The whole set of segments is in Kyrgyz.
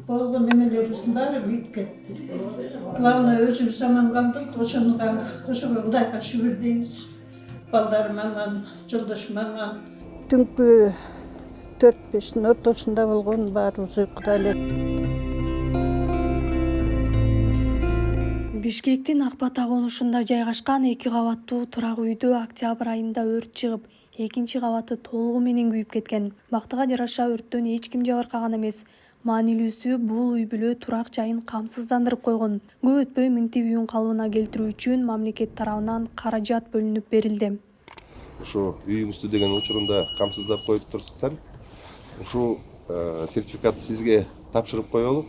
болгон эмелерибиздин баары күйүп кетти. Главное өзүбүз аман калдык, ошого Кудайга шүгүр дейбиз. Балдарым аман, жолдошум аман. Түнкү 4-5-тин ортосунда болгон, баарыбыз уйкуда элек. Бишкектин Акбата конушунда жайгашкан 2 кабаттуу турак үйдө октябрь айында өрт чыгып, экинчи кабаты толугу менен күйүп кеткен. Бактыга жараша өрттөн эч ким жабыркаган эмес. Маанилүүсү бул үй бүлө турак жайын камсыздандырып койгон. Көп өтпөй мынтип үйүн калыбына келтирүү үчүн мамлекет тарабынан каражат бөлүнүп берилди. Ушу үйүңүздү деген учурунда камсыздап коюп турсуздар. Ушул сертификатты сизге тапшырып коелу.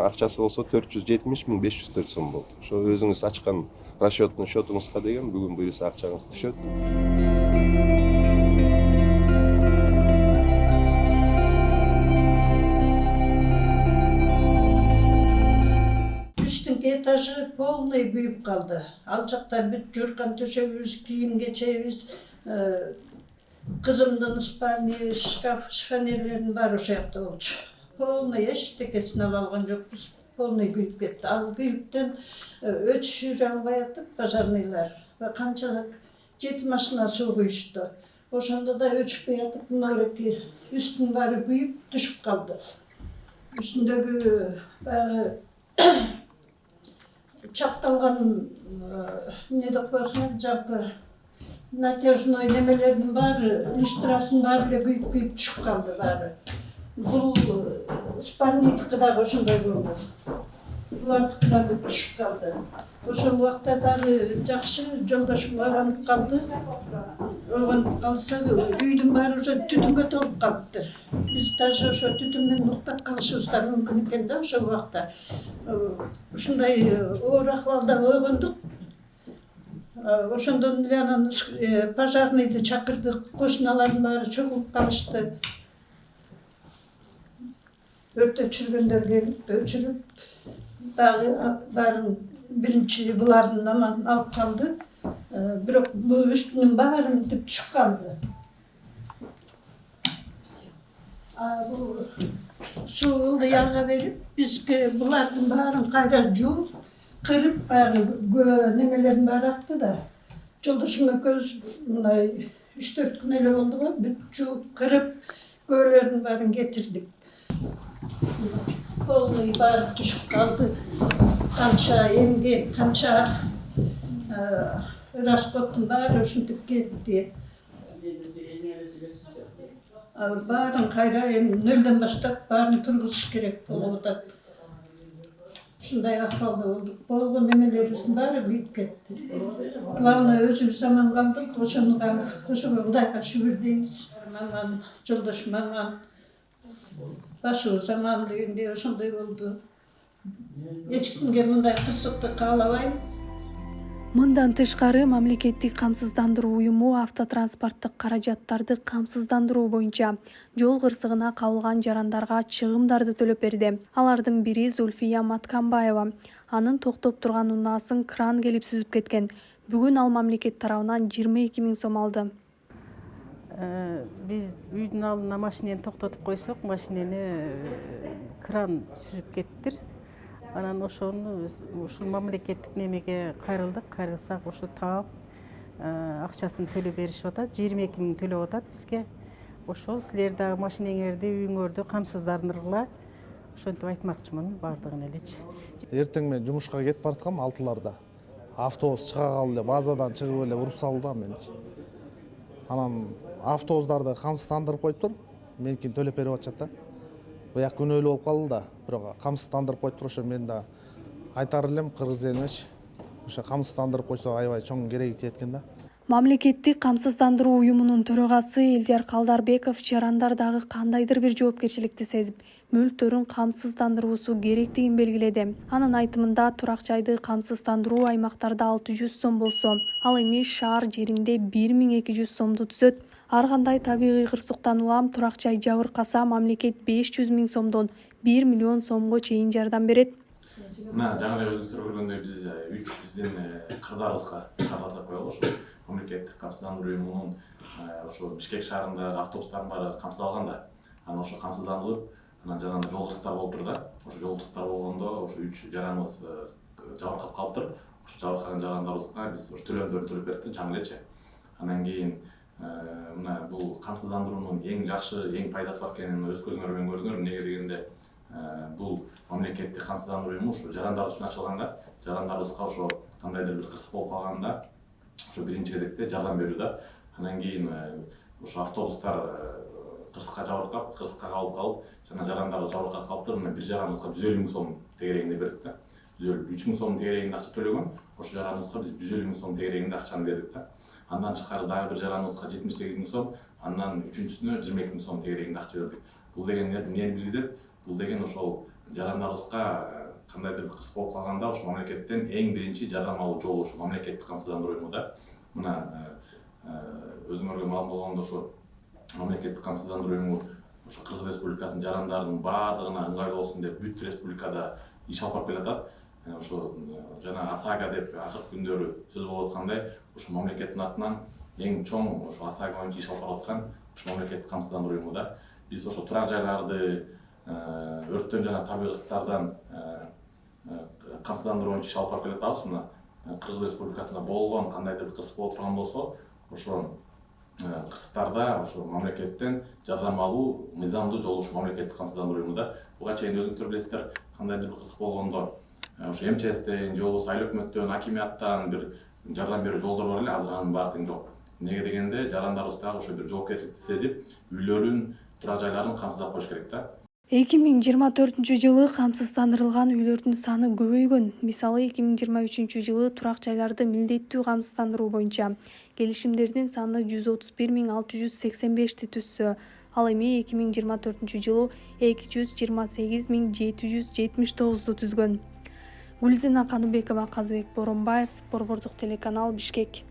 Акчасы болсо 470 504 сом болду. Ошо өзүңүз ачкан расчёттун счетуңузга деген бүгүн буюрса акчаңыз түшөт. Үстүнкү этажы полный күйүп калды. Ал жакта бүт жууркан төшөгүбүз, кийим кечебиз, кызымдын спальня, шкаф, шифонерлердин баары ошол жакта болчу. Полный эчтекесин ала алган жокпуз. Полный күйүп кетти. Ал күйүктөн өтүшүрө албай атып пожарныйлар. Канча 7 машина суу куйушту. Ошондо да өчпөй атып, мынакей үстүнүн баары күйүп түшүп калды. Үстүндөгү баягы чапталган эмне деп коесуңар, жалпы натяжной немелердин баары, люстрасын баары эле күйүп түшүп калды баары. Бул спальнydыкы дагы ошондой болду. Булардыкы дагы түшүп калды. Ошол убакта дагы жакшы жолдошум ойгонуп калды. Ойгонуп калса, үйдүн баары уже түтүнгө толуп калыптыр. Биз даже ошо түтүн менен уктап калышыбыз да мүмкүн экен да ошол убакта. Ушундай оор акыбалда ойгондук. Ошондон эле анан пожарныйды чакырдык, кошуналардын баары чогулуп калышты. Өрт өчүргөндөр келип, өчүрүп, дагы баарын биринчи булардын аман алып калды. Бирок бул үстүнүн баары мынтип түшүп калды. Бул суу ылдыяга берип, бизге булардын баарын кайра жууп, кырып, баягы немелердин баары акты да. Жолдошум экөөбүз мындай 3-4 күн эле болду го, бүт жууп, кырып, көөлөрдүн баарын кетирдик. Полный баары түшүп калды. Канча эмгек, канча расходтун баары ушинтип кетти. Баарын кайра эми нөлдөн баштап баарын тургузуш керек болуп атат. Ушундай акыбалда болдук. Болгон эмелерибиздин баары күйүп кетти. Главное өзүбүз аман калдык. Ошого Кудайга шүгүр дейбиз. Аман, жолдошум аман. Башыбыз аман дегендей ошондой болду. Эч кимге мындай кырсыктык каалабайм. Мындан тышкары мамлекеттик камсыздандыруу уюму автотранспорттук каражаттарды камсыздандыруу боюнча жол кырсыгына кабылган жарандарга чыгымдарды төлөп берди. Алардын бири Зульфия Матканбаева. Анын токтоп турган унаасын кран келип сүзүп кеткен. Бүгүн ал мамлекет тарабынан 22 000 сом алды. Биз үйдүн алдына машинени токтотуп койсок, машинени кран сүзүп кеттир. Анан ошону ушул мамлекеттик немеге кайрылдык. Кайрылсак ошо таап акчасын төлөп беришип атат. 22 000 төлөп атат бизге. Ошол силер дагы машинеңерди, үйүңөрдү камсыздандыргыла. Ошентип айтмакчымын бардыгын элечи. Эртең мен жумушка кетип бараткам 6-ларда. Автобус чыга калды эле, базадан чыгып эле уруп салды да меничи. Анан автобустарды камсыздандырып коюптур. Меникин төлөп берип атышат да. Буяк күнөөлүү болуп калды да, бирок камсыздандырып коюптур. Ошо мен да айтар элем кыргыз элиңечи. Ошо камсыздандырып койсо аябай чоң кереги тиет экен да. Мамлекеттик камсыздандыруу уюмунун төрагасы Элдияр Калдарбеков жарандар дагы кандайдыр бир жоопкерчиликти сезип, мүлктөрүн камсыздандыруусу керектигин белгиледи. Анын айтымында турак жайды камсыздандыруу аймактарда 600 сом болсо, ал эми шаар жеринде 1200 сомду түзөт. Ар кандай табигый кырсыктан улам турак жай жабыркаса, мамлекет 500 000 сомдон 1 миллион сомго чейин жардам берет. Жаңы өзүңүздөр көргөндөй биз 3 биздин кырдарыбызга каттап коелу. Ошо мамлекеттик камсыздандыруу уюмунун ошо Бишкек шаарындагы автобустардын баары камсыздалган да. Анан ошо камсыздандырылып, анан жанагы жол кырсыктар болуп тур да. Ошо жол кырсыктар болгондо ошо 3 жараныбыз жабыркап калыптыр. Ошо жабыркаган жарандарыбызга биз ошо төлөмдөрдү төлөп бердик жаңы элечи. Анан кийин мына бул камсыздандыруунун эң жакшы, эң пайдасы бар экенин өз көзүңөр менен көрдүңөр. Эмнеге дегенде бул мамлекеттик камсыздандыруу уюму ушу жарандар үчүн ачылганда, жарандарыбызга ошо кандайдыр бир кырсык болуп калганда ошо биринчи кезекте жардам берүү да. Анан кийин ошо автобустар кырсыкка жабыркап, кырсыкка калып калып, жана жарандар жабыркап калыптыр. Мына бир жараныбызга 150 000 сом тегерегинде бердик да. 3 000 сом тегерегинде акча төлөгөн. Ошо жараныбызга биз 150 000 сом тегерегинде акчаны бердик да. Андан тышкары дагы бир жараныбызга 78 000 сом, андан үчүнчүсүнө 22 000 сом тегерегинде акча бердик. Бул деген эмнени билгизет? Бул деген ошол жарандарыбызга кандайдыр бир кырсык болуп калганда ошо мамлекеттен эң биринчи жардам алуу жолу ошо мамлекеттик камсыздандыруу уюму да. Мына өзүңөргө маалым болгондо ошо мамлекеттик камсыздандыруу уюму ошо Кыргыз Республикасынын жарандарынын баардыгына ыңгайлуу болсун деп бүт республикада иш алып барып келатат. Ошо жана ОСАГО деп акыркы күндөрү сөз болуп аткандай, ошо мамлекеттин атынан эң чоң ошо ОСАГО боюнча иш алып барып аткан ошо мамлекеттик камсыздандыруу уюму да. Биз ошо турак жайларды өрттөн жана табигый кырсыктардан камсыздандыруу боюнча иш алып барып келатабыз. Мына Кыргыз Республикасында болгон кандайдыр бир кырсык болуп турган болсо, ошо кырсыктарда ошо мамлекеттен жардам алуу мыйзамдуу жолу ошо мамлекеттик камсыздандыруу уюму да. Буга чейин өзүңүздөр билесиздер, кандайдыр бир кырсык болгондо ошо МЧСтен же болбосо айыл өкмөттөн, акимияттан бир жардам берүү жолдор бар эле, азыр анын баары тең жок. Эмнеге дегенде жарандарыбыз дагы ошо бир жоопкерчиликти сезип, үйлөрүн, турак жайларын камсыздап коюш керек да. 2024-жылы камсыздандырылган үйлөрдүн саны көбөйгөн. Мисалы 2023-жылы турак жайларды милдеттүү камсыздандыруу боюнча келишимдердин саны 131.685 түзсө, ал эми 2024-жылы 228.779 түзгөн. Гүлзина Каныбекова, Казбек Боронбаев, Борбордук телеканал, Бишкек.